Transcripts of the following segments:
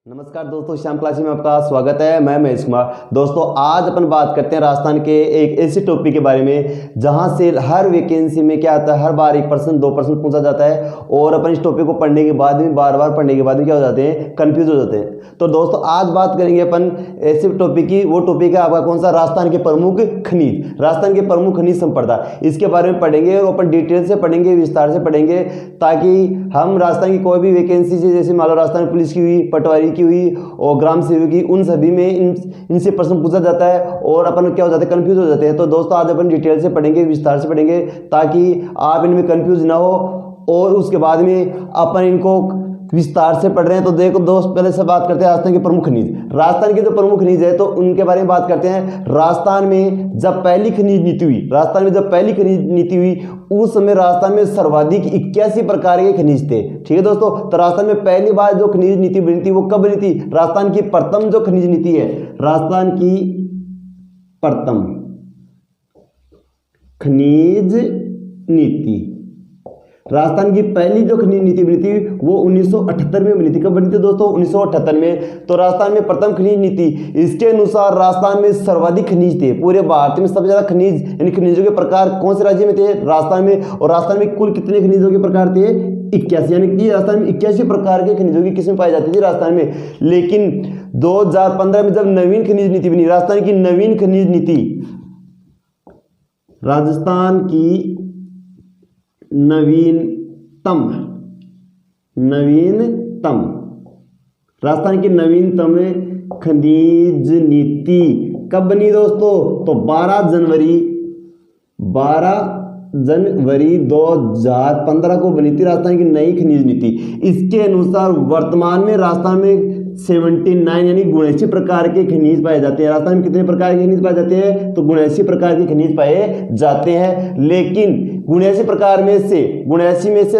नमस्कार दोस्तों, श्याम क्लासी में आपका स्वागत है। मैं महेश कुमार। दोस्तों आज अपन बात करते हैं राजस्थान के एक ऐसे टॉपिक के बारे में जहां से हर वैकेंसी में क्या आता है, हर बार 1% 2% पूछा जाता है और अपन इस टॉपिक को पढ़ने के बाद में बार बार पढ़ने के बाद में क्या हो जाते हैं, कंफ्यूज हो जाते हैं। तो दोस्तों आज बात करेंगे अपन ऐसे टॉपिक की। वो टॉपिक है आपका कौन सा, राजस्थान के प्रमुख खनिज। राजस्थान के प्रमुख खनिज संपदा, इसके बारे में पढ़ेंगे और अपन डिटेल से पढ़ेंगे, विस्तार से पढ़ेंगे, ताकि हम राजस्थान की कोई भी वैकेंसी से, जैसे मान लो राजस्थान पुलिस की हुई, पटवारी की हुई और ग्राम सेवक की, उन सभी में इनसे प्रश्न पूछा जाता है और अपन क्या हो जाते हैं, कंफ्यूज हो जाते हैं। तो दोस्तों आज अपन डिटेल से पढ़ेंगे, विस्तार से पढ़ेंगे, ताकि आप इनमें कंफ्यूज ना हो। और उसके बाद में अपन इनको विस्तार से पढ़ रहे हैं। तो देखो दोस्त, पहले से बात करते हैं राजस्थान के प्रमुख खनिज। राजस्थान के जो प्रमुख खनिज है तो उनके बारे में बात करते हैं। राजस्थान में जब पहली खनिज नीति हुई, राजस्थान में जब पहली खनिज नीति हुई, उस समय राजस्थान में सर्वाधिक 81 प्रकार के खनिज थे। ठीक है दोस्तों, तो राजस्थान में पहली बार जो खनिज नीति बनी थी वो कब बनी थी? राजस्थान की प्रथम जो खनिज नीति है, राजस्थान की प्रथम खनिज नीति, राजस्थान की पहली जो खनिज नीति बनी थी वो 1978 में बनी थी। कब बनी थी दोस्तों? 1978 में। तो राजस्थान में प्रथम खनिज नीति, इसके अनुसार राजस्थान में सर्वाधिक खनिज थे। पूरे भारत में सबसे ज्यादा खनिज यानी खनिजों के प्रकार कौन से राज्य में थे? राजस्थान में। और राजस्थान में कुल कितने खनिजों के प्रकार थे? 81। यानी कि राजस्थान में 81 प्रकार के खनिजों की किस्में पाई जाती थी राजस्थान में। लेकिन 2015 में जब नवीन खनिज नीति बनी, राजस्थान की नवीन खनिज नीति, राजस्थान की नवीनतम राजस्थान की नवीनतम खनिज नीति कब बनी दोस्तों? तो 12 जनवरी 2015 को बनी थी राजस्थान की नई खनिज नीति। इसके अनुसार वर्तमान में राजस्थान में 79 यानी 79 प्रकार के खनिज पाए जाते हैं। राजस्थान में कितने प्रकार के खनिज पाए जाते हैं? तो 79 प्रकार के खनिज पाए जाते हैं। लेकिन 79 प्रकार में से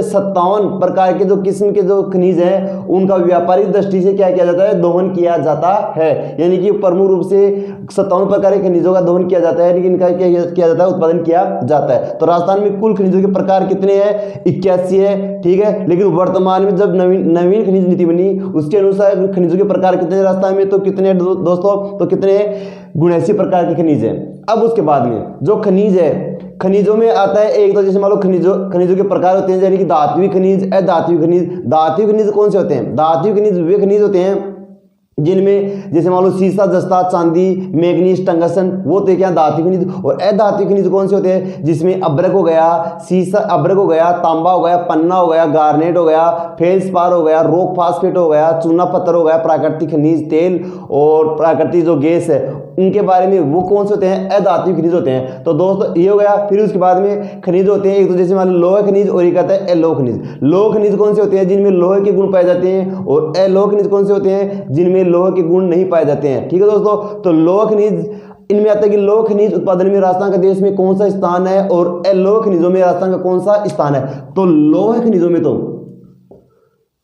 57 प्रकार के जो किस्म के जो खनिज हैं उनका व्यापारिक दृष्टि से क्या किया जाता है? दोहन किया जाता है। यानी कि प्रमुख रूप से 57 प्रकार के खनिजों का दोहन किया जाता है, लेकिन इनका क्या किया जाता है? उत्पादन किया जाता है। तो राजस्थान में कुल खनिजों के प्रकार कितने हैं? 81 है। ठीक है, लेकिन वर्तमान में जब नवीन खनिज नीति बनी उसके अनुसार खनिजों के प्रकार कितने हैं राजस्थान में? तो कितने दोस्तों? तो कितने? 79 प्रकार के खनिज हैं। अब उसके बाद में जो खनिज है, खनिजों में आता है एक, तो जैसे मान लो खनिजों के प्रकार होते हैं, यानी कि धात्विक खनिज, अधात्विक खनिज। धात्विक खनिज कौन से होते हैं? धात्विक खनिज वे खनिज होते हैं जिनमें जैसे मान लो सीसा, जस्ता, चांदी, मैग्नीज, टंगस्टन, वो तो क्या धात्विक खनिज। और अधात्विक खनिज कौन से होते हैं? जिसमें अब्रक हो गया, सीसा अब्रक हो गया, तांबा हो गया, पन्ना हो गया, गार्नेट हो गया, फेल्सपार हो गया, रॉक फास्फेट हो गया, चूना पत्थर हो गया, प्राकृतिक खनिज, तेल और प्राकृतिक जो गैस है उनके बारे में, वो कौन से होते हैं? अधात्विक खनिज होते हैं। तो दोस्तों ये हो गया। फिर उसके बाद में खनिज होते हैं एक, तो जैसे मान लो लोह खनिज और एक आता है अलोह खनिज। लोह खनिज कौन से होते हैं? जिनमें लोहे के गुण पाए जाते हैं। और अलोह खनिज कौन से होते हैं? जिनमें लोहे के गुण नहीं पाए जाते हैं। ठीक है दोस्तों, तो लोह खनिज इनमें आता है कि लोह खनिज उत्पादन में राजस्थान का देश में कौन सा स्थान है और अलोह खनिजों में राजस्थान का कौन सा स्थान है? तो लोह खनिजों में, तो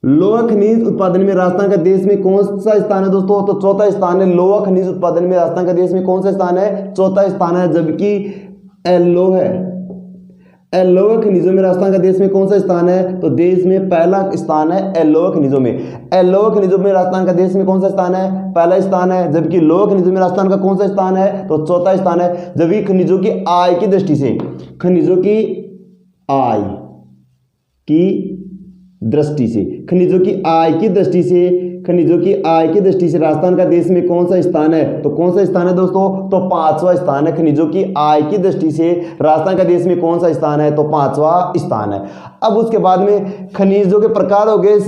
लोह खनिज उत्पादन में राजस्थान का देश में कौन सा स्थान है दोस्तों? तो चौथा स्थान है। लोह खनिज उत्पादन में राजस्थान का देश में कौन सा स्थान है? चौथा स्थान है। जबकि अलोह खनिजों में राजस्थान का देश में कौन सा स्थान है? तो देश में पहला स्थान है अलोह खनिजों में। अलोह खनिजों में राजस्थान का देश में कौन सा स्थान है? पहला स्थान है। जबकि लोह खनिजों में राजस्थान का कौन सा स्थान है? तो चौथा स्थान है। जबकि खनिजों की आय की दृष्टि से, खनिजों की आय की दृष्टि से राजस्थान का देश में कौन सा स्थान है? तो कौन सा स्थान है दोस्तों? तो 5वां स्थान है। खनिजों की आय की दृष्टि से राजस्थान का देश में कौन सा स्थान है? तो 5वां स्थान है। अब उसके बाद में खनिजों के प्रकार हो गए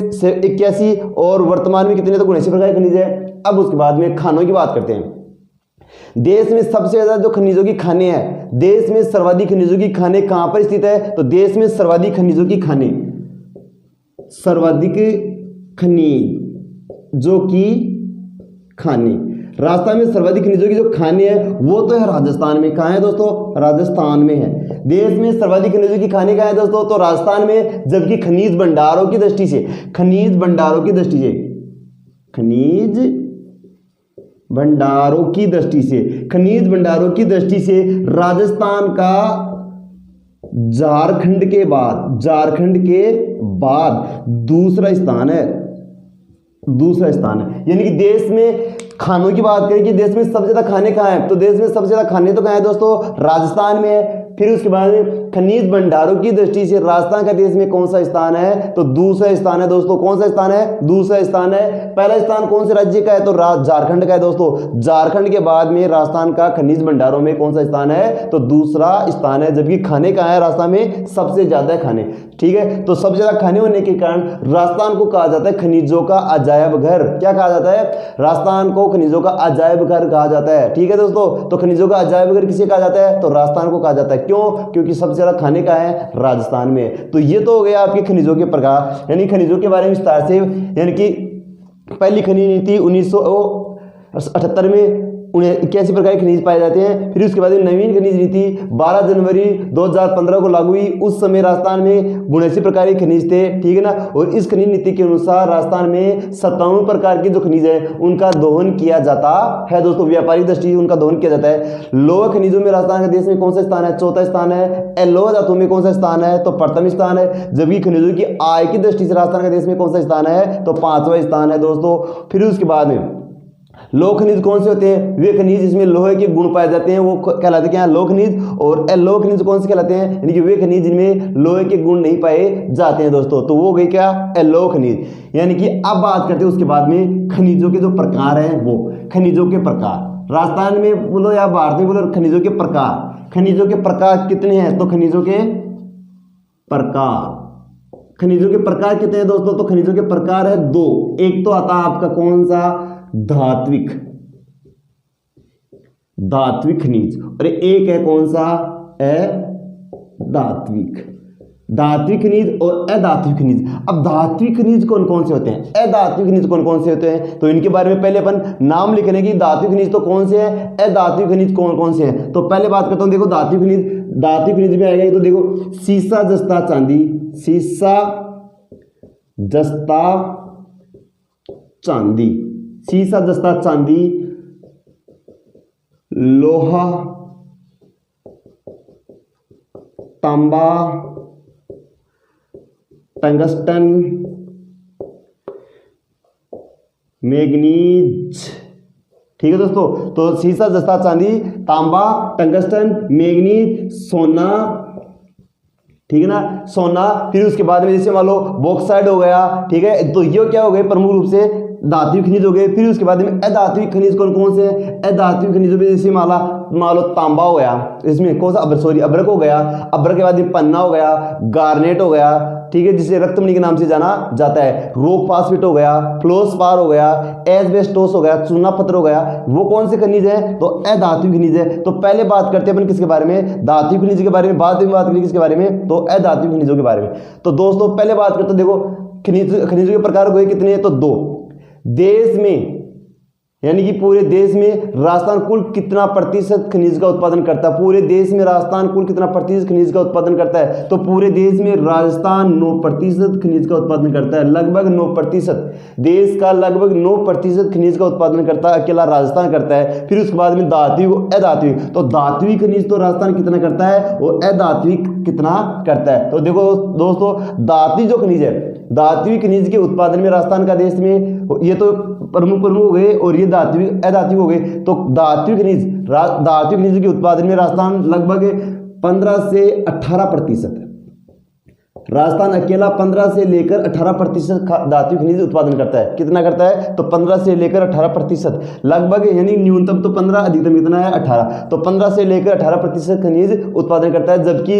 81 और वर्तमान में कितने? तो 79 प्रकार के खनिज है। अब उसके बाद में खानों की बात करते हैं। देश में सबसे ज्यादा जो खनिजों की खाने हैं, देश में सर्वाधिक खनिजों की खाने कहां पर स्थित है? तो देश में सर्वाधिक खनिजों की खाने, सर्वाधिक खनिज जो की खाने, राजस्थान में सर्वाधिक खनिजों की जो खाने हैं वो तो है राजस्थान में। कहां है दोस्तों? राजस्थान में है। देश में सर्वाधिक खनिजों की खाने कहां है दोस्तों? तो राजस्थान में। जबकि खनिज भंडारों की दृष्टि से, खनिज भंडारों की दृष्टि से राजस्थान का झारखंड के बाद दूसरा स्थान है। दूसरा स्थान है। यानी कि देश में खानों की बात करें कि देश में सबसे ज्यादा खाने कहाँ हैं, तो देश में सबसे ज्यादा खाने तो कहाँ है दोस्तों, राजस्थान में है। फिर उसके बाद में खनिज भंडारों की दृष्टि से राजस्थान का देश में कौन सा स्थान है, तो दूसरा स्थान है दोस्तों। कौन सा स्थान है, दूसरा स्थान है। पहला स्थान कौन से राज्य का है, तो झारखंड का है दोस्तों। झारखंड के बाद में राजस्थान का खनिज भंडारों में कौन सा स्थान है, तो दूसरा स्थान है। जबकि खाने कहाँ है, राजस्थान में सबसे ज्यादा खाने, ठीक है। तो सबसे ज्यादा खाने होने के कारण राजस्थान को कहा जाता है खनिजों का अजायब घर। क्या कहा जाता है, राजस्थान को खनिजों का अजायब घर कहा जाता है, ठीक है दोस्तों। तो खनिजों का अजायब घर किसे कहा जाता है, तो राजस्थान को कहा जाता है। क्यों, क्योंकि सबसे ज्यादा खाने का है राजस्थान में। तो ये तो हो गया आपके खनिजों के प्रकार, यानी खनिजों के बारे में विस्तार से, यानी कि पहली खनिज नीति 1978 में 81 प्रकार के खनिज पाए जाते हैं। फिर उसके बाद नवीन खनिज नीति 12 जनवरी 2015 को लागू हुई। उस समय राजस्थान में 79 प्रकार के खनिज थे, ठीक है ना। और इस खनिज नीति के अनुसार राजस्थान में 57 प्रकार के जो खनिज है उनका दोहन किया जाता है दोस्तों। व्यापारिक दृष्टि से उनका दोहन किया जाता है। लोह खनिजों में राजस्थान के देश में कौन सा स्थान है, चौथा स्थान है। लोह धातु में कौन सा स्थान है, तो प्रथम स्थान है। जबकि खनिजों की आय की दृष्टि से राजस्थान के देश में कौन सा स्थान है, तो 5वां स्थान है दोस्तों। फिर उसके बाद में लोह खनिज कौन से होते हैं, वे खनिज जिसमें लोहे के गुण पाए जाते हैं वो कहलाते हैं क्या, लोह खनिज। और अलोह खनिज कौन से कहलाते हैं, यानी कि वे खनिज जिनमें लोहे के गुण नहीं पाए जाते हैं दोस्तों। तो वो गई क्या, अलोह खनिज। यानी कि अब बात करते हैं उसके बाद में खनिजों के जो प्रकार हैं, वो खनिजों के प्रकार राजस्थान में बोलो या भारत में बोलो, खनिजों के प्रकार। खनिजों के प्रकार कितने हैं, तो खनिजों के प्रकार, खनिजों के प्रकार कितने हैं दोस्तों, तो खनिजों के प्रकार है 2। एक तो आता है आपका कौन सा, धात्विक, धात्विक खनिज। और एक है कौन सा, अधात्विक, धात्विक खनिज और अधात्विक खनिज। अब धात्विक खनिज कौन कौन से होते हैं, अधात्विक खनिज कौन कौन से होते हैं, तो इनके बारे में पहले अपन नाम लिख लेंगे। धात्विक खनिज तो कौन से हैं, अधात्विक खनिज कौन कौन से हैं। तो पहले बात करता हूं, देखो धात्विक खनिज, धात्विक खनिज में आएगा तो देखो सीसा जस्ता चांदी, सीसा जस्ता चांदी, सीसा जस्ता चांदी, लोहा, तांबा, टंगस्टन, मैग्नीज, ठीक है दोस्तों। तो सीसा जस्ता चांदी, तांबा, टंगस्टन, मैग्नीज, सोना, ठीक है ना, सोना। फिर उसके बाद में जैसे मान लो बॉक्साइड हो गया, ठीक है। तो ये क्या हो गए, प्रमुख रूप से धात्विक खनिज हो गए। फिर उसके बाद में अधात्विक खनिज कौन कौन से हैं, अधात्विक खनिजों में जैसे मान लो तांबा हो गया, इसमें कौन सा अभ्रक हो गया, अभ्रक के बाद में पन्ना हो गया, गार्नेट हो गया, ठीक है, जिसे रक्तमणि के नाम से जाना जाता है। रोक फास्फेट हो गया, फ्लोस्पार हो गया, एस्बेस्टोस हो गया, चूना पत्थर हो गया। वो कौन से खनिज है, तो अधात्विक खनिज है। तो पहले बात करते हैं अपन किसके बारे में, धात्विक खनिज के बारे में। बाद में बात करेंगे किसके बारे में, तो अधात्विक खनिजों के बारे में। तो दोस्तों पहले बात करते हैं, देखो खनिजों के प्रकार हुए कितने हैं, तो 2। देश में यानी कि पूरे देश में राजस्थान कुल कितना प्रतिशत खनिज का उत्पादन करता है, पूरे देश में राजस्थान कुल कितना प्रतिशत खनिज का उत्पादन करता है, तो पूरे देश में राजस्थान 9% खनिज का उत्पादन करता है, लगभग 9%। देश का लगभग 9% खनिज का उत्पादन करता है, अकेला राजस्थान करता है। फिर उसके बाद में धात्विक, अधात्विक। तो धात्विक खनिज तो राजस्थान कितना करता है, और अधात्विक कितना करता है। तो देखो दोस्तों, धात्विक जो खनिज है, धात्विक खनिज के उत्पादन में राजस्थान का देश में, ये तो प्रमुख हो गए, और ये धात्विक अधात्विक हो गए। तो धात्विक खनिज के उत्पादन में राजस्थान लगभग 15 से 18%, राजस्थान अकेला 15 से लेकर 18% धात्विक खनिज उत्पादन करता है। कितना करता है, तो 15 से लेकर 18% लगभग, यानी न्यूनतम तो 15, अधिकतम कितना है 18। तो 15 से लेकर 18% खनिज उत्पादन करता है। जबकि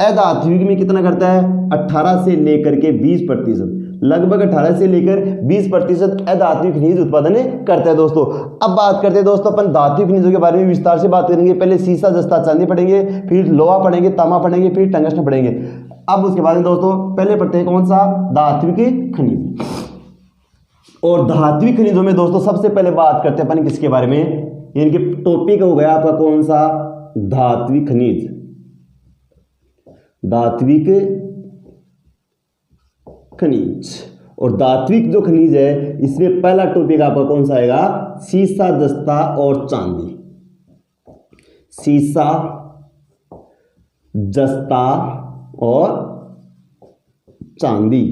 अधात्विक में कितना करता है, 18 से लेकर के 20%, लगभग 18 से लेकर 20% अधात्विक खनिज उत्पादन करता है दोस्तों। अब बात करते हैं दोस्तों अपन धात्विक खनिजों के बारे में विस्तार से बात करेंगे। पहले सीसा जस्ता चांदी पढ़ेंगे, फिर लोहा पढ़ेंगे, तांबा पढ़ेंगे, फिर टंगस्टन पढ़ेंगे। अब उसके बाद में दोस्तों पहले पढ़ते हैं कौन सा, धात्विक खनिज। और धात्विक खनिजों में दोस्तों सबसे पहले बात करते हैं अपन किसके बारे में, इनके टॉपिक हो गया आपका कौन सा, धात्विक खनिज, धात्विक खनिज। और धात्विक जो खनिज है इसमें पहला टॉपिक आपका कौन सा आएगा, सीसा जस्ता और चांदी, सीसा जस्ता और चांदी,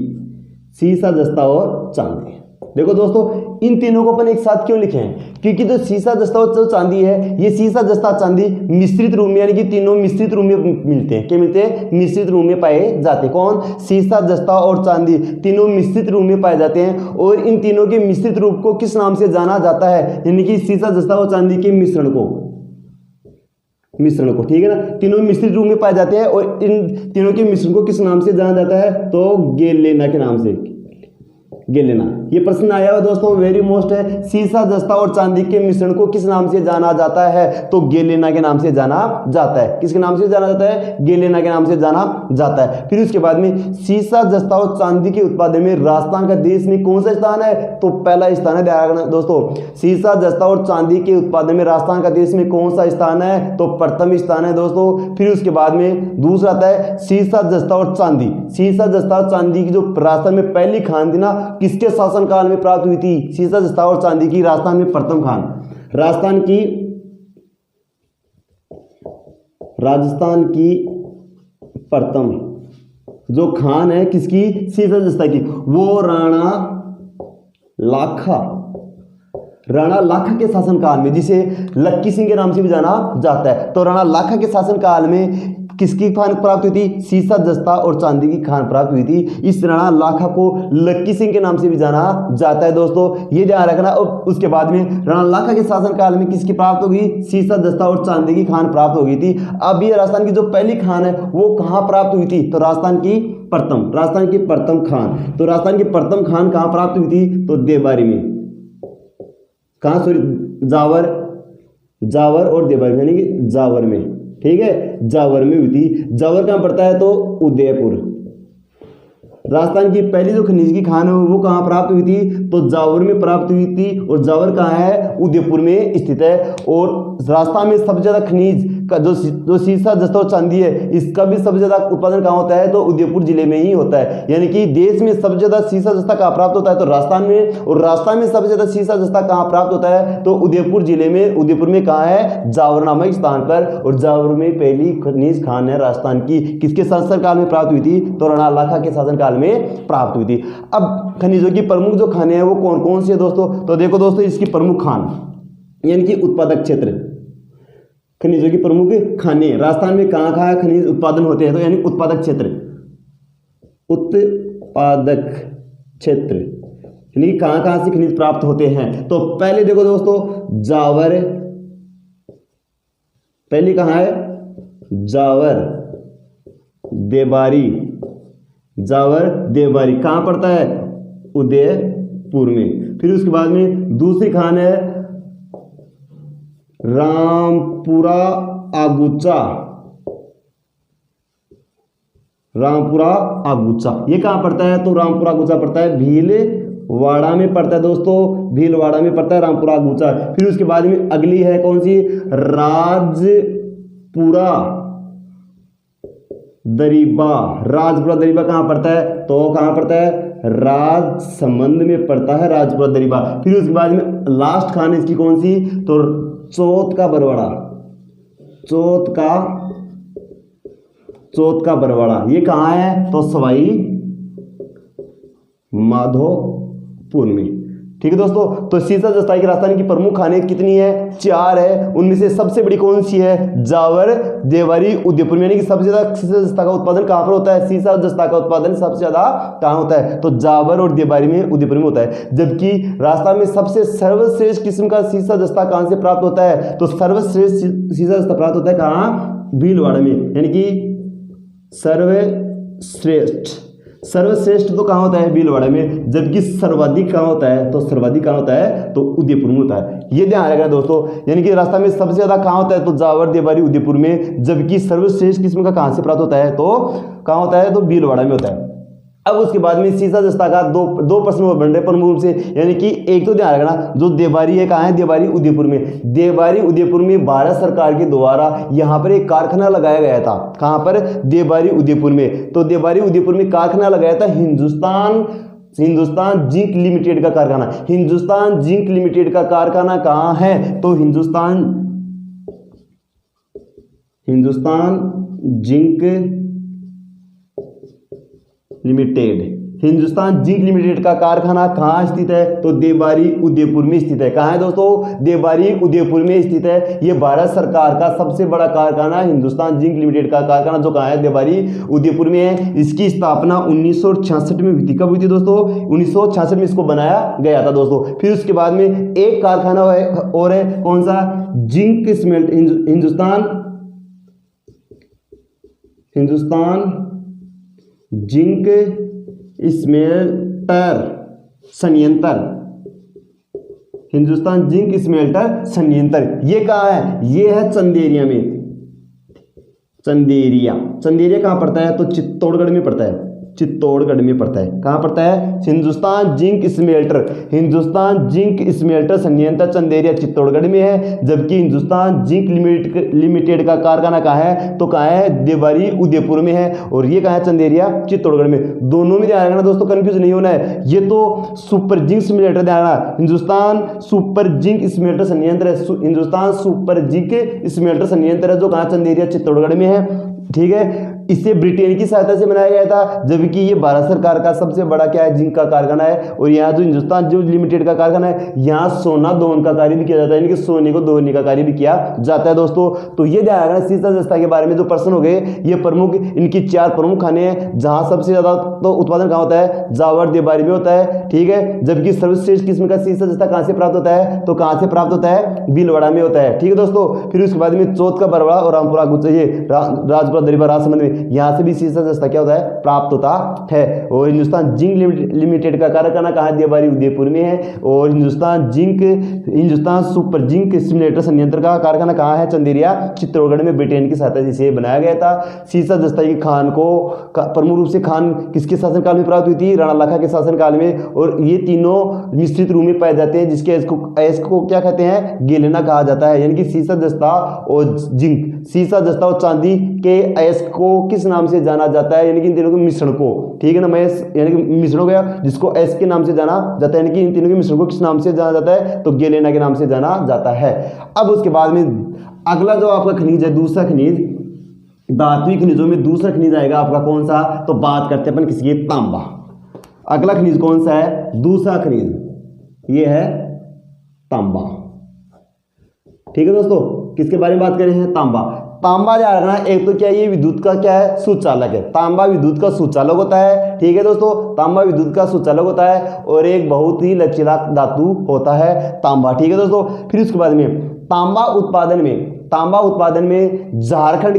सीसा जस्ता और चांदी। देखो दोस्तों, इन तीनों को अपन एक साथ क्यों लिखे हैं, क्योंकि जो सीसा जस्ता और जो चांदी है, ये सीसा जस्ता चांदी मिश्रित रूप में, यानी कि तीनों मिश्रित रूप में मिलते हैं। क्या मिलते हैं? मिश्रित रूप में पाए जाते हैं। कौन? सीसा जस्ता और चांदी तीनों मिश्रित रूप में पाए जाते हैं। और इन तीनों के मिश्रित रूप को किस नाम से जाना जाता है, यानी कि सीसा जस्ता और चांदी के मिश्रण को, ठीक है ना, तीनों मिश्रित रूप में पाए जाते हैं। और इन तीनों के मिश्रण को किस नाम से जाना जाता है, तो गेलेना के नाम से। गेलेना, ये प्रश्न आया हुआ दोस्तों, वेरी मोस्ट है। सीसा जस्ता और चांदी के मिश्रण को किस नाम से जाना जाता है, तो गेलेना के नाम से जाना जाता है। किसके नाम से जाना जाता है? गेलेना के नाम से जाना जाता है। फिर उसके बाद में सीसा जस्ता और चांदी के उत्पादन में राजस्थान का देश में कौन सा स्थान है, तो पहला स्थान है। ध्यान रखना दोस्तों, सीसा जस्ता और चांदी के उत्पादन में राजस्थान का देश में कौन सा स्थान है, तो प्रथम स्थान है दोस्तों। फिर उसके बाद में दूसरा आता है सीसा जस्ता और चांदी। सीसा जस्ता और चांदी की जो राजस्थान में पहली खान थी ना, किसके शासनकाल में प्राप्त हुई थी? सीसा जस्ता और चांदी की राजस्थान में प्रथम खान, राजस्थान की प्रथम जो खान है किसकी? सीसा जस्ता की, वो राणा लाखा के शासनकाल में, जिसे लक्की सिंह के नाम से भी जाना जाता है। तो राणा लाखा के शासनकाल में किसकी खान प्राप्त हुई थी? सीसा जस्ता और चांदी की खान प्राप्त हुई थी। इस राणा लाखा को लक्की सिंह के नाम से भी जाना जाता है दोस्तों, ये ध्यान रखना। और उसके बाद में राणा लाखा के शासनकाल में किसकी प्राप्त होगी? सीसा जस्ता और चांदी की खान प्राप्त हो गई थी। अब ये राजस्थान की जो पहली खान है वो कहाँ प्राप्त हुई थी, तो राजस्थान की प्रथम खान। तो राजस्थान की प्रथम खान कहाँ प्राप्त हुई थी, तो देवारी में। कहाँ? सॉरी, जावर और देवारी में, यानी कि जावर में, ठीक है, जावर में हुई थी। जावर कहाँ पड़ता है, तो उदयपुर। राजस्थान की पहली जो खनिज की खान है वो कहाँ प्राप्त हुई थी, तो जावर में प्राप्त हुई थी। और जावर कहाँ है? उदयपुर में स्थित है। और राजस्थान में सबसे ज्यादा खनिज का जो सीसा जस्ता और चांदी है, इसका भी सबसे ज्यादा उत्पादन कहाँ होता है, तो उदयपुर जिले में ही होता है। यानी कि देश में सबसे ज्यादा सीसा जस्ता कहाँ प्राप्त होता है, तो राजस्थान में। और राजस्थान में सबसे ज्यादा सीसा जस्ता कहाँ प्राप्त होता है, तो उदयपुर जिले में। उदयपुर में कहाँ है? जावर नामक स्थान पर। और जावर में पहली खनिज खान है राजस्थान की, किसके शासनकाल में प्राप्त हुई थी, तो राणा लाखा के शासनकाल में प्राप्त हुई थी। अब खनिजों की प्रमुख जो खाने हैं वो कौन कौन सी है दोस्तों, तो देखो दोस्तों, इसकी प्रमुख खान यानी कि उत्पादक क्षेत्र, खनिजों की प्रमुख खाने राजस्थान में कहाँ कहाँ खनिज उत्पादन होते हैं, तो यानी उत्पादक क्षेत्र यानी कहाँ कहाँ से खनिज प्राप्त होते हैं। तो पहले देखो दोस्तों, जावर, पहली कहाँ है? जावर देवारी कहाँ पड़ता है? उदयपुर में। फिर उसके बाद में दूसरी खान है रामपुरा आगुचा। ये कहाँ पड़ता है, तो रामपुरा आगुचा पड़ता है भीलवाड़ा में पड़ता है दोस्तों, भीलवाड़ा में पड़ता है रामपुरा आगुचा। फिर उसके बाद में अगली है कौन सी? राजपुरा दरीबा कहाँ पड़ता है, तो कहाँ पड़ता है? राजसमंद में पड़ता है राजपुरा दरीबा। फिर उसके बाद में लास्ट खान इसकी कौन सी, तो चौथ का बरवाड़ा। ये कहाँ है, तो सवाई माधोपुर में। ठीक है दोस्तों, तो सीसा जस्ता की राजस्थान की प्रमुख खानें कितनी है? 4 है। उनमें से सबसे बड़ी कौन सी है? जावर देवारी उदयपुर में। यानी कि सबसे ज्यादा सीसा जस्ता का उत्पादन कहां पर होता है? सीसा जस्ता का उत्पादन सबसे ज्यादा कहां होता है, तो जावर और देवारी में, उदयपुर में होता है। जबकि राजस्थान में सबसे सर्वश्रेष्ठ किस्म का सीसा जस्ता कहां से प्राप्त होता है, तो सर्वश्रेष्ठ सीसा जस्ता प्राप्त होता है कहां? भीलवाड़ा में। यानी कि सर्वश्रेष्ठ तो कहाँ होता है? भीलवाड़ा में। जबकि सर्वाधिक कहाँ होता है, तो सर्वाधिक कहाँ होता है, तो उदयपुर में होता है। ये ध्यान रखना दोस्तों, यानी कि राजस्थान में सबसे ज्यादा कहाँ होता है, तो जावर देवारी उदयपुर में। जबकि सर्वश्रेष्ठ किस्म का कहाँ से प्राप्त होता है, तो कहाँ होता है, तो भीलवाड़ा में होता है। अब उसके बाद में सीसा जस्ता का दो प्रश्न बन रहे प्रमुख रूप से, यानी कि एक तो ध्यान रखना, जो देवारी है कहाँ है? देवारी उदयपुर में। देवारी उदयपुर में भारत सरकार के द्वारा यहाँ पर एक कारखाना लगाया गया था। कहाँ पर? देवारी उदयपुर में। तो देवारी उदयपुर में कारखाना लगाया था हिंदुस्तान जिंक लिमिटेड का कारखाना। हिंदुस्तान जिंक लिमिटेड का कारखाना कहाँ है, तो Hindustan zinc limited Hindustan zinc limited का कारखाना कहाँ स्थित है? तो देवबारी उदयपुर में स्थित है। कहाँ है दोस्तों? देवबारी उदयपुर में स्थित है। ये भारत सरकार का सबसे बड़ा कारखाना हिंदुस्तान जिंक लिमिटेड का कारखाना जो कहाँ है? देवबारी उदयपुर में है। इसकी स्थापना 1966 में हुई थी। कब हुई थी दोस्तों? 1966 में इसको बनाया गया था दोस्तों। फिर उसके बाद में एक कारखाना है और है, कौन सा? Zinc smelt Hindustan zinc smelter संयंत्र। हिंदुस्तान जिंक स्मेल्टर संयंत्र ये कहाँ है? ये है चंदेरिया में। चंदेरिया कहाँ पड़ता है? तो चित्तौड़गढ़ में पड़ता है। चित्तौड़गढ़ में पड़ता है। कहाँ पड़ता है? हिंदुस्तान जिंक स्मेल्टर संयंत्र चंदेरिया चित्तौड़गढ़ में है। जबकि हिंदुस्तान जिंक लिमिटेड का कारखाना कहाँ है? तो कहाँ है? देवबारी उदयपुर में है। और ये कहाँ है? चंदेरिया चित्तौड़गढ़ में। दोनों में ध्यान रखना दोस्तों, कंफ्यूज नहीं होना है। ये तो सुपर जिंक स्मेल्टर ध्यान रखना, हिंदुस्तान सुपर जिंक स्मेल्टर संयंत्र है। हिंदुस्तान सुपर जिंक स्मेल्टर संयंत्र है जो कहाँ? चंदेरिया चित्तौड़गढ़ में है। ठीक है, इसे ब्रिटेन की सहायता से बनाया गया था, जबकि ये भारत सरकार का सबसे बड़ा क्या है? जिंक का कारखाना है। और यहाँ जो हिंदुस्तान जिंक लिमिटेड का कारखाना है, यहाँ सोना दोहन का कार्य भी किया जाता है, यानी कि सोने को दोहने का कार्य भी किया जाता है दोस्तों। तो ये ध्यान रखना, सीसा जस्ता के बारे में जो प्रश्न हो गए, ये प्रमुख इनकी 4 प्रमुख खाने हैं। जहाँ सबसे ज्यादा तो उत्पादन कहाँ होता है? जावर देवबारी में होता है। ठीक है, जबकि सर्वश्रेष्ठ किस्म का सीसा जस्ता कहाँ से प्राप्त होता है? तो कहाँ से प्राप्त होता है? भीलवाड़ा में होता है। ठीक है दोस्तों, फिर उसके बाद में चौथ का बरवाड़ा और रामपुरा राजपुरा दरिबा राजसमंद में यहाँ से भी सीसा जस्ता क्या होता है? प्राप्त होता है। और हिंदुस्तान जिंक लिमिटेड का कारखाना कहाँ? देवबारी उदयपुर में है। और हिंदुस्तान सुपर जिंक स्मेल्टर संयंत्र का कारखाना कहाँ है? चंदेरिया चित्तौड़गढ़ में। ब्रिटेन की सहायता से इसे बनाया गया था। सीसा जस्ता की खान को प्रमुख रूप से खान किसके शासनकाल में प्राप्त हुई थी? राणा लाखा के शासनकाल में। और ये तीनों मिश्रित रूप में पाए जाते हैं, जिसके ऐश को क्या कहते हैं? गेलेना कहा जाता है। यानी कि सीसा जस्ता और जिंक, सीसा जस्ता और चांदी के ऐश को किस नाम से जाना जाता है? यानी कि इन तीनों के मिश्रण को। ठीक है ना, महेश, यानी कि मिश्रण हो गया जिसको एस के नाम से जाना जाता है। यानी कि इन तीनों के मिश्रण को किस नाम से जाना जाता है? तो गेलेना के नाम से जाना जाता है। अब उसके बाद में अगला जो आपका खनिज है, दूसरा खनिज, धात्विक खनिजों में दूसरा खनिज आएगा आपका कौन सा? तो बात करते हैं अपन किसी, तांबा। अगला खनिज कौन सा है? दूसरा खनिज ये है तांबा। ठीक है दोस्तों, किसके बारे में बात कर रहे हैं? तांबा। तांबा याद रखना, एक तो क्या ये विद्युत का क्या है? सुचालक है। तांबा विद्युत का सुचालक होता है। ठीक है दोस्तों, तांबा विद्युत का सुचालक होता है और एक बहुत ही लचीला धातु होता है तांबा। ठीक है दोस्तों, फिर उसके बाद में तांबा उत्पादन में झारखंड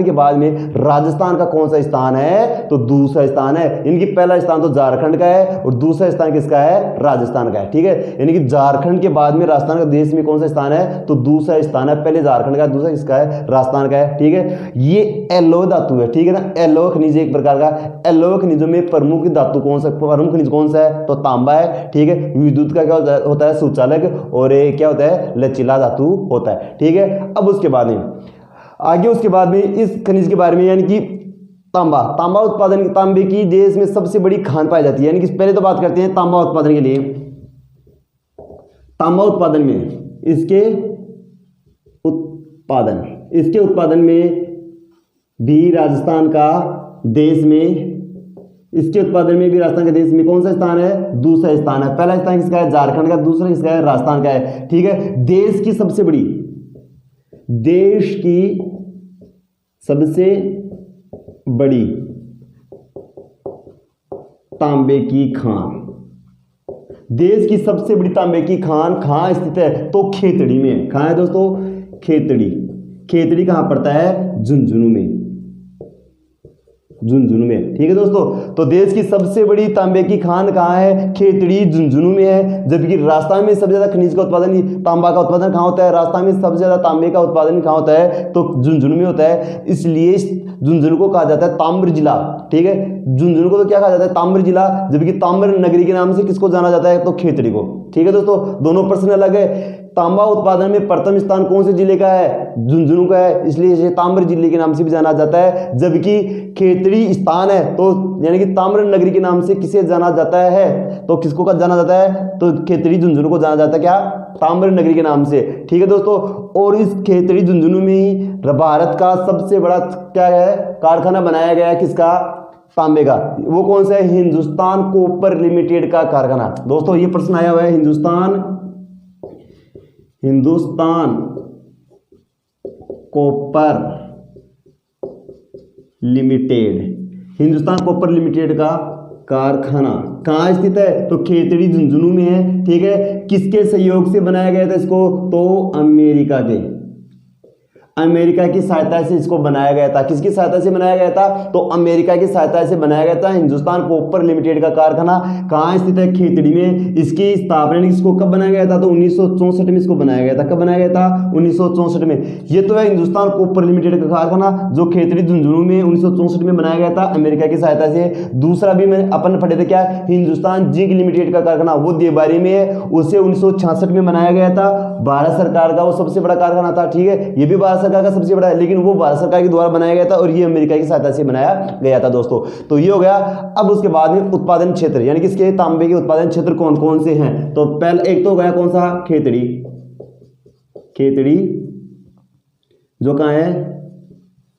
के बाद में राजस्थान का कौन सा स्थान है? तो दूसरा स्थान है। इनकी पहला स्थान तो झारखंड का है और दूसरा स्थान किसका है? राजस्थान का है। ठीक है, यानी कि झारखंड के बाद में राजस्थान का देश में कौन सा स्थान है? तो दूसरा स्थान है। पहले झारखंड का, दूसरा किसका है? राजस्थान का है। ठीक है, ये एलोय धातु है। ठीक है ना, एलोय खनिज एक प्रकार का। एलोय खनिजों में प्रमुख धातु कौन सा, प्रमुख खनिज कौन सा है? तो तांबा है। ठीक है, विद्युत का क्या होता है? सुचालक। और क्या होता है? लचीला धातु होता है। ठीक है, अब उसके बाद में आगे, उसके बाद में इस खनिज के बारे में, यानी कि तांबा उत्पादन, तांबे की देश में सबसे बड़ी खान पाई जाती है। यानी कि पहले तो बात करते हैं तांबा उत्पादन के लिए। तांबा उत्पादन में इसके उत्पादन में भी राजस्थान का देश में, इसके उत्पादन में भी राजस्थान के देश में कौन सा स्थान है? दूसरा स्थान है। पहला स्थान किसका है? झारखंड का। दूसरा किसका है? राजस्थान का है। ठीक है, देश की सबसे बड़ी तांबे की खान, देश की सबसे बड़ी तांबे की खान कहां स्थित है? तो खेतड़ी में। कहां है दोस्तों? खेतड़ी कहां पड़ता है? झुंझुनू में। ठीक है दोस्तों, तो देश की सबसे बड़ी तांबे की खान कहाँ है? खेतड़ी, झुंझुनू में है। जबकि राजस्थान में सबसे ज्यादा खनिज का उत्पादन, तांबा का उत्पादन कहाँ होता है? राजस्थान में सबसे ज्यादा तांबे का उत्पादन कहाँ होता है? तो झुंझुनू में होता है। इसलिए झुंझुनू को कहा जाता है ताम्र जिला। ठीक है, झुंझुनू को तो क्या कहा जाता है? ताम्र जिला। जबकि ताम्र नगरी के नाम से किसको जाना जाता है? तो खेतड़ी को। ठीक है दोस्तों, दोनों प्रश्न अलग है। तांबा उत्पादन में प्रथम स्थान कौन से जिले का है? झुंझुनू का है, इसलिए इसे ताम्र जिले के नाम से भी जाना जाता है। जबकि खेतड़ी स्थान है, तो यानी कि ताम्र नगरी के नाम से किसे जाना जाता है? तो किसको का जाना जाता है? तो खेतड़ी झुंझुनू को जाना जाता है क्या? ताम्र नगरी के नाम से। ठीक है दोस्तों, और इस खेतड़ी झुंझुनू में ही भारत का सबसे बड़ा क्या है? कारखाना बनाया गया है। किसका? तांबे का, वो कौन सा है? हिंदुस्तान कॉपर लिमिटेड का कारखाना। दोस्तों ये प्रश्न आया हुआ है, Hindustan copper limited, Hindustan copper limited का कारखाना कहाँ स्थित है? तो खेतड़ी झुंझुनू में है। ठीक है, किसके सहयोग से बनाया गया था इसको? तो अमेरिका की सहायता से इसको बनाया गया था। किसकी सहायता से बनाया गया था? तो अमेरिका की सहायता से बनाया गया था। हिंदुस्तान कॉपर लिमिटेड का कारखाना कहाँ स्थित है? खेतड़ी में। इसकी स्थापना इसको कब बनाया गया था? तो 1964 में इसको बनाया गया था। कब बनाया गया था? 1964 में। ये तो है हिंदुस्तान कॉपर लिमिटेड का कारखाना जो खेतड़ी झुंझुनू में 1964 में बनाया गया था अमेरिका की सहायता से। दूसरा भी मैंने अपन पढ़े थे, क्या? हिंदुस्तान जिंक लिमिटेड का कारखाना, वो देवबारी में है, उसे 1966 में बनाया गया था। भारत सरकार का वो सबसे बड़ा कारखाना था। ठीक है, ये भी भारत सरकार का सबसे बड़ा है, लेकिन वो भारत सरकार के द्वारा बनाया गया था और ये अमेरिका की सहायता से बनाया गया था दोस्तों। तो ये हो गया। अब उसके बाद में उत्पादन क्षेत्र, यानी किसके? तांबे के उत्पादन क्षेत्र कौन कौन से हैं? तो पहले एक तो हो गया कौन सा? खेतड़ी जो कहां है?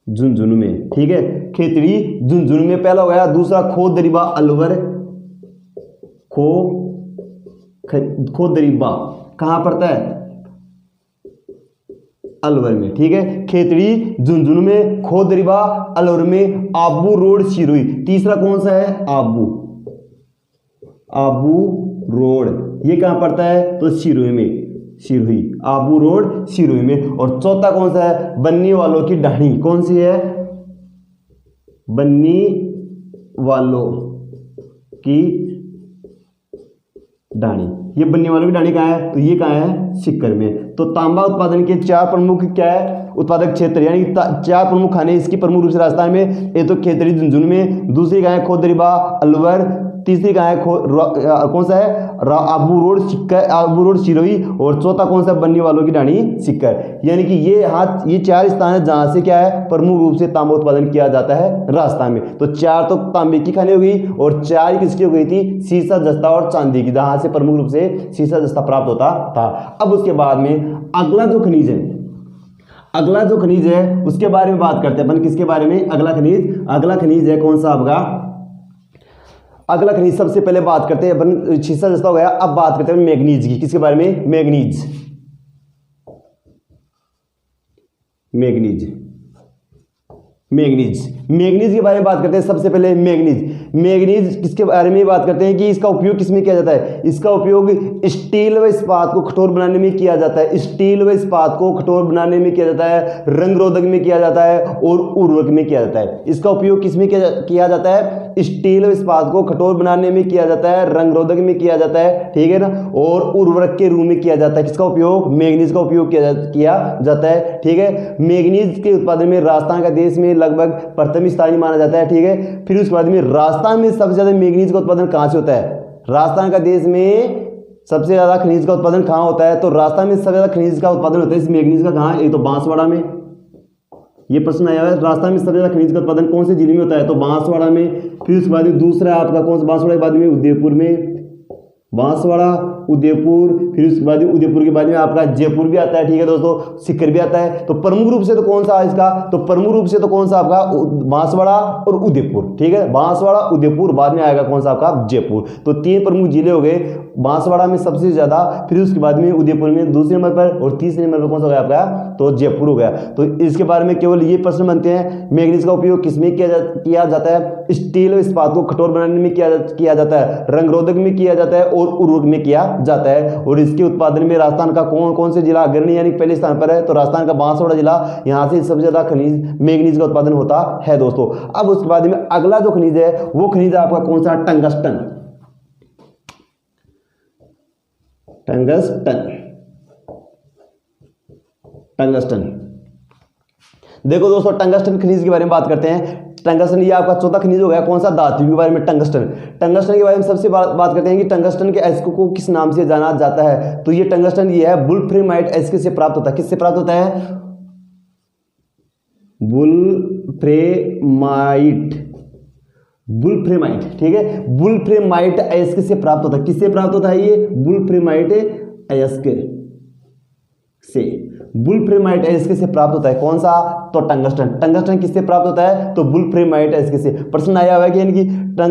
झुंझुनू में। ठीक है, खेतड़ी झुंझुनू में पहला हो गया। दूसरा खोदरीबा अलवर, खोदरीबा कहां पड़ता है? अलवर में। ठीक है, खेतड़ी झुंझुनू में, खोदरीबा अलवर में, आबू रोड सिरोही। तीसरा कौन सा है? आबू रोड, ये कहां पड़ता है? तो सिरोही में, आबू रोड सिरोही में। और चौथा कौन सा है? बन्नी वालों की ढाणी। कौन सी है? बन्नी वालों की ढाणी। ये बन्नी वालों की ढाणी कहाँ है? तो ये कहाँ है? सीकर में। तो तांबा उत्पादन के चार प्रमुख क्या है? उत्पादक क्षेत्र, यानी चार प्रमुख खाने इसकी प्रमुख रूप से राजस्थान में। ये तो खेतड़ी झुंझुनू में, दूसरी कहाँ है? खोदरीबा अलवर, तीसरी कहाँ है? कौन सा है? आबू रोड सिरोही, और चौथा कौन सा? बन्नी वालों की ढाणी सीकर। यानी कि ये चार स्थान है जहां से क्या है? प्रमुख रूप से तांबा उत्पादन किया जाता है राजस्थान में। तो चार तो तांबे की खाने हो गई, और चार किसकी हो गई थी? सीसा, जस्ता और चांदी की, जहां से प्रमुख रूप से सीसा जस्ता प्राप्त होता था। अब उसके बाद में अगला जो खनिज है उसके बारे में बात करते हैं अपन। किसके बारे में? अगला खनिज है कौन सा आपका? अगला खनिज सबसे पहले बात करते हैं अपन, सीसा जस्ता हो गया। अब बात करते हैं मैग्नीज की। किसके बारे में? मैग्नीज के बारे में बात करते हैं। सबसे पहले मैग्नीज किसके बारे में बात करते हैं कि इसका उपयोग किसमें किया जाता है? इसका उपयोग स्टील व इस्पात को कठोर बनाने में किया जाता है। रंग रोधक में किया जाता है और उर्वरक में किया जाता है। इसका उपयोग किसमें किया जाता है? स्टील व इस्पात को कठोर बनाने में किया जाता है, रंग रोधक में किया जाता है। ठीक है ना, और उर्वरक के रूप में किया जाता है। किसका उपयोग? मैग्नीज का उपयोग किया जाता है। ठीक है, मैग्नीज के उत्पादन में राजस्थान का देश में लगभग प्रथम स्थान माना जाता है। ठीक है, फिर उसके बाद में राजस्थान में सबसे ज्यादा मैग्नीज का उत्पादन कहां से होता है? राजस्थान का देश में सबसे ज्यादा खनिज का उत्पादन कहां होता है? तो राजस्थान में सबसे ज्यादा खनिज का उत्पादन होता है इस मैग्नीज का कहां? एक तो बांसवाड़ा में। ये प्रश्न आया है, राजस्थान में सबसे ज्यादा खनिज का उत्पादन कौन से जिले में होता है? तो बांसवाड़ा में। फिर उसके बाद में दूसरा आपका कौन सा? बांसवाड़ा के बाद में उदयपुर में, बांसवाड़ा, उदयपुर। फिर उसके बाद उदयपुर के बाद में आपका जयपुर भी आता है। ठीक है दोस्तों, सीकर भी आता है। तो प्रमुख रूप से तो कौन सा है इसका? तो प्रमुख रूप से तो कौन सा आपका? बांसवाड़ा और उदयपुर। ठीक है, बांसवाड़ा, उदयपुर, बाद में आएगा कौन सा आपका? जयपुर। तो तीन प्रमुख जिले हो गए। बांसवाड़ा में सबसे ज्यादा, फिर उसके बाद में उदयपुर में दूसरे नंबर पर, और तीसरे नंबर पर कौन सा हो गया आपका? तो जयपुर हो गया। तो इसके बारे में केवल ये प्रश्न बनते हैं, मैग्नीज का उपयोग किसमें किया जाता है? स्टील और इस्पात को कठोर बनाने में किया जाता है, रंग रोधक में किया जाता है और उर्वरक में किया जाता है। और इसके उत्पादन में राजस्थान का कौन से जिला अग्रणी यानी पहले स्थान पर है? तो राजस्थान का बांसवाड़ा जिला, यहां से सबसे ज्यादा खनिज मैग्नीज का उत्पादन होता है दोस्तों। अब उसके बाद में अगला जो खनिज है वो खनिज आपका कौन सा? टंगस्टन। देखो दोस्तों, टंगस्टन खनिज के बारे में बात करते हैं। टंगस्टन ये आपका चौथा खनिज हो गया। कौन सा? धातु के बारे में टंगस्टन के बारे में सबसे बात करते हैं कि टंगस्टन के अयस्क को किस नाम से जाना जाता है? तो ये टंगस्टन ये है वुल्फ्रेमाइट अयस्क से प्राप्त होता है। किससे प्राप्त होता है? वुल्फ्रेमाइट। ठीक है, वुल्फ्रेमाइट अयस्क से प्राप्त होता है। किससे प्राप्त होता है? ये वुल्फ्रेमाइट अयस्क से, वुल्फ्रेमाइट अयस्क से प्राप्त होता है। कौन सा? तो टंगस्टन। टंगस्टन किससे प्राप्त होता है? तो वुल्फ्रामाइट एसिड से। प्रश्न आया हुआ है कि यानी कि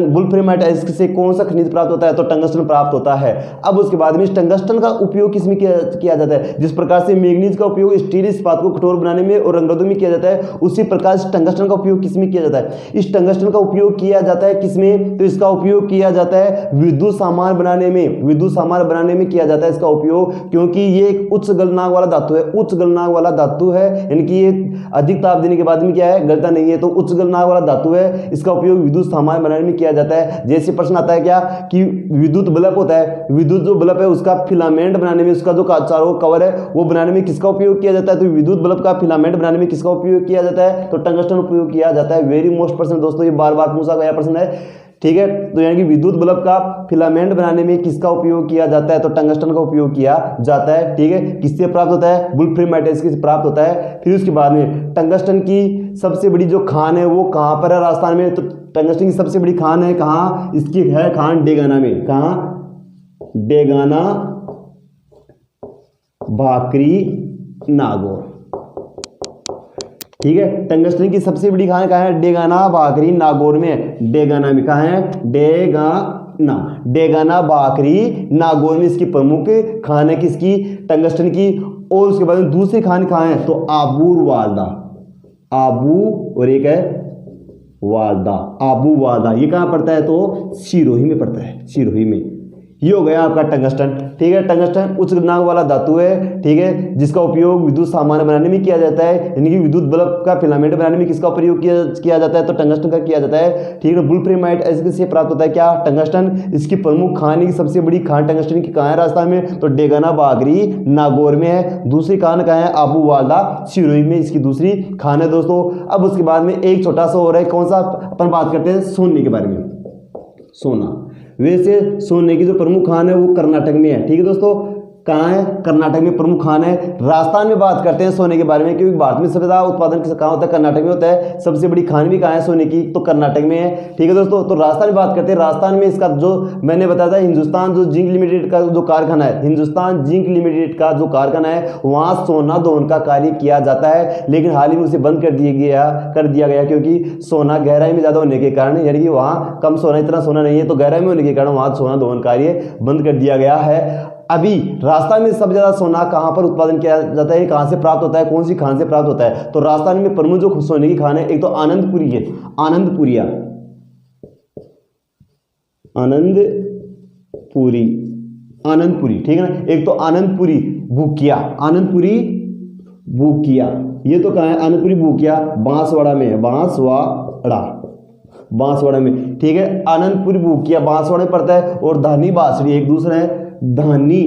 वुल्फ्रामाइट एसिड से कौन सा खनिज प्राप्त होता है? तो टंगस्टन प्राप्त होता है। अब उसके बाद में इस टंगस्टन का उपयोग किसमें किया जाता है? जिस प्रकार से मैग्नीज का उपयोग स्टील इस्पात को कठोर बनाने में और रंगरोधक में किया जाता है, उसी प्रकार इस टंगस्टन का उपयोग किसमें किया जाता है? इस टंगस्टन का उपयोग किया जाता है किसमें? तो इसका उपयोग किया जाता है विद्युत सामान बनाने में। विद्युत सामान बनाने में किया जाता है इसका उपयोग, क्योंकि ये एक उच्च गलनांक वाला धातु है। उच्च गलनांक वाला धातु है, यानी कि ये अधिक ताप देने के बाद में क्या है? गलता नहीं है। तो उच्च गलनांक वाला धातु है, इसका उपयोग विद्युत सामान बनाने में किया जाता है। जैसे प्रश्न आता है क्या कि विद्युत बल्ब होता है, विद्युत जो बल्ब है उसका फिलामेंट बनाने में, उसका जो चारों कवर है वो बनाने में किसका उपयोग किया जाता है? तो विद्युत बल्ब का फिलामेंट बनाने में किसका उपयोग किया जाता है? तो टंगस्टन उपयोग किया जाता है। वेरी मोस्ट प्रश्न दोस्तों, ये बार बार पूछा गया प्रश्न है, ठीक है। तो यानी कि विद्युत बल्ब का फिलामेंट बनाने में किसका उपयोग किया जाता है? तो टंगस्टन का उपयोग किया जाता है, ठीक है। किससे प्राप्त होता है? वुल्फ्रामाइट एसिड से प्राप्त होता है। फिर उसके बाद में टंगस्टन की सबसे बड़ी जो खान है वो कहाँ पर है? राजस्थान में। तो टंगस्टन की सबसे बड़ी खान है कहाँ? इसकी है खान डेगाना में। कहाँ? डेगाना, भाकरी, नागौर, ठीक है। टंगस्टन की सबसे बड़ी खान कहाँ है? डेगाना, भाकरी, नागौर में। डेगाना में कहाँ है? डेगाना, भाकरी, नागौर में इसकी प्रमुख खान है किसकी? टंगस्टन की। और उसके बाद में दूसरी खान कहाँ है? तो आबू वाल्दा, आबू और एक है वाल्दा, आबू वाल्दा। ये कहाँ पड़ता है? तो सिरोही में पड़ता है, सिरोही में। ये हो गया आपका टंगस्टन, ठीक है। टंगस्टन उच्च गलनांक वाला धातु है, ठीक है, जिसका उपयोग विद्युत सामान बनाने में किया जाता है, यानी कि विद्युत बल्ब का फिलामेंट बनाने में किसका प्रयोग किया जाता है? तो टंगस्टन का किया जाता है, ठीक है। वुल्फ्रामाइट एसिड से प्राप्त होता है क्या? टंगस्टन। इसकी प्रमुख खान की सबसे बड़ी खान टंगस्टन की कहाँ है? राजस्थान में। तो डेगाना, भाकरी, नागौर में है। दूसरी खान कहाँ है? आबू वाल्दा, सिरोही में इसकी दूसरी खान है दोस्तों। अब उसके बाद में एक छोटा सा हो रहा है, कौन सा? अपन बात करते हैं सोने के बारे में। सोना, वैसे सोने की जो प्रमुख खान है वो कर्नाटक में है, ठीक है दोस्तों। कहाँ है? कर्नाटक में प्रमुख खान है। राजस्थान में बात करते हैं सोने के बारे में, क्योंकि भारत में सबसे ज्यादा उत्पादन कहाँ होता है? कर्नाटक में होता है। सबसे बड़ी खान भी कहाँ है सोने की? तो कर्नाटक में है, ठीक है दोस्तों। तो राजस्थान में बात करते हैं। राजस्थान में इसका जो मैंने बताया था, हिंदुस्तान जो जिंक लिमिटेड का जो कारखाना है, हिंदुस्तान जिंक लिमिटेड का जो कारखाना है, वहाँ सोना दोहन का कार्य किया जाता है। लेकिन हाल ही में उसे बंद कर दिया गया, क्योंकि सोना गहराई में ज्यादा होने के कारण, यानी कि वहाँ कम सोना, इतना सोना नहीं है, तो गहराई में होने के कारण वहाँ सोना दोहन कार्य बंद कर दिया गया है। अभी राजस्थान में सबसे ज्यादा सोना कहां पर उत्पादन किया जाता है? कहां से प्राप्त होता है? कौन सी खान से प्राप्त होता है? तो राजस्थान में प्रमुख जो सोने की खान है, एक तो आनंदपुरी है, आनंदपुरी, ठीक है ना। एक तो आनंदपुरी भूकिया, ये तो कहां है? आनंदपुरी भूकिया बांसवाड़ा में है, बांसवाड़ा में, ठीक है। आनंदपुरी भूकिया बांसवाड़ा में पड़ता है। और धानी बासड़ी एक दूसरा है, धानी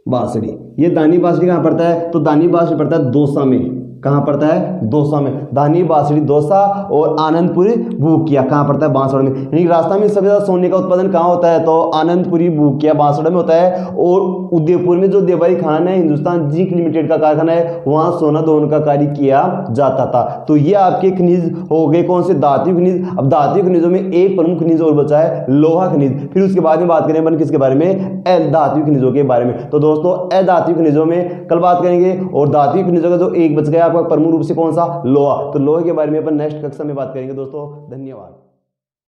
बासड़ी। ये धानी बासड़ी कहां पड़ता है? तो धानी बासड़ी पड़ता है दौसा में। कहां पड़ता है? दौसा में। धानी बासड़ी दौसा। और आनंदपुरी भूकिया कहां पड़ता है? बांसवाड़ा में। यानी राजस्थान में सबसे ज्यादा सोने का उत्पादन कहां होता है? तो आनंदपुरी भूकिया बांसवाड़ा में होता है। और उदयपुर में जो देवारी खान है, हिंदुस्तान जिंक लिमिटेड का कारखाना है, वहां सोना दोहन का कार्य किया जाता था। तो ये आपके खनिज हो गए, कौन से? धातु खनिज। अब धातु खनिजों में एक प्रमुख खनिज और बचा है, लोहा खनिज। फिर उसके बाद में बात करें अपन किसके बारे में? अधातु खनिजों के बारे में। तो दोस्तों अधातु खनिजों में कल बात करेंगे। और धातु खनिजों का जो एक बच गया आपका प्रमुख रूप से, कौन सा? लोहा। तो लोहे के बारे में अपन नेक्स्ट कक्षा में बात करेंगे दोस्तों। धन्यवाद।